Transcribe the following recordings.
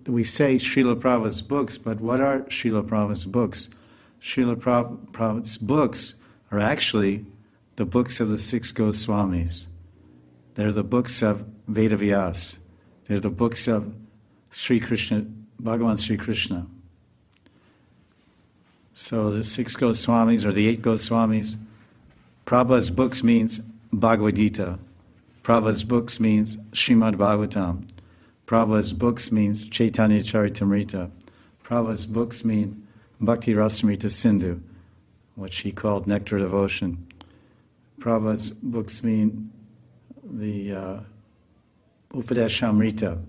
we say Srila Prabhupada's books, but what are Srila Prabhupada's books? Srila Prabhupada's books are actually the books of the six Goswamis. They're the books of Vedavyas. They're the books of Sri Krishna, Bhagavan Sri Krishna. So the six Goswamis, or the eight Goswamis, Prabhupada's books means Bhagavad Gita. Prabhupada's books means Srimad Bhagavatam. Prabhupada's books means Chaitanya Charitamrita. Prabhupada's books mean Bhakti Rasamrita Sindhu, which he called Nectar of Ocean. Prabhupada's books mean the Upadeshamrita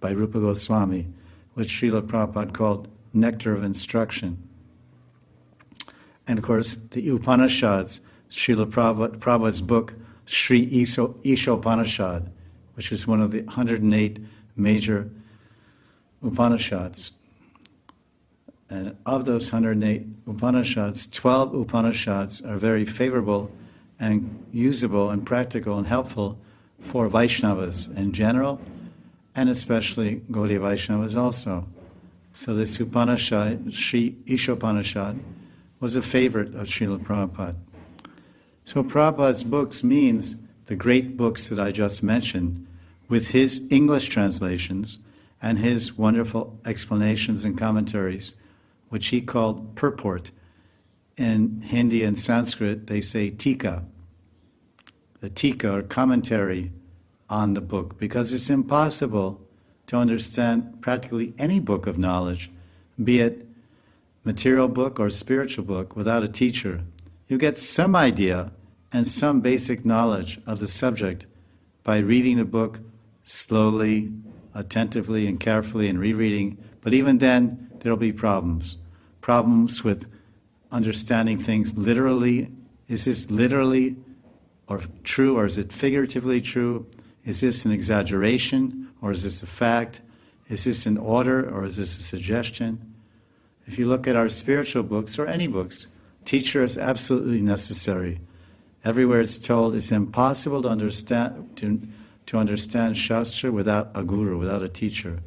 by Rupa Goswami, which Srila Prabhupada called Nectar of Instruction. And of course, the Upanishads, Srila Prabhupada's book, Sri Ishopanishad, which is one of the 108 major Upanishads. And of those 108 Upanishads, 12 Upanishads are very favorable and usable and practical and helpful for Vaishnavas in general, and especially Gaudiya Vaishnavas also. So this Upanishad, Sri Ishopanishad, was a favorite of Srila Prabhupada. So Prabhupada's books means the great books that I just mentioned, with his English translations and his wonderful explanations and commentaries, which he called purport. In Hindi and Sanskrit, they say tika. The tika, or commentary on the book, because it's impossible to understand practically any book of knowledge, be it material book or spiritual book, without a teacher. You get some idea and some basic knowledge of the subject by reading the book slowly, attentively, and carefully, and rereading. But even then, there will be problems. Problems with understanding things literally. Is this literally or true, or is it figuratively true? Is this an exaggeration, or is this a fact? Is this an order, or is this a suggestion? If you look at our spiritual books, or any books, teacher is absolutely necessary. Everywhere it's told it's impossible to understand Shastra without a guru, without a teacher.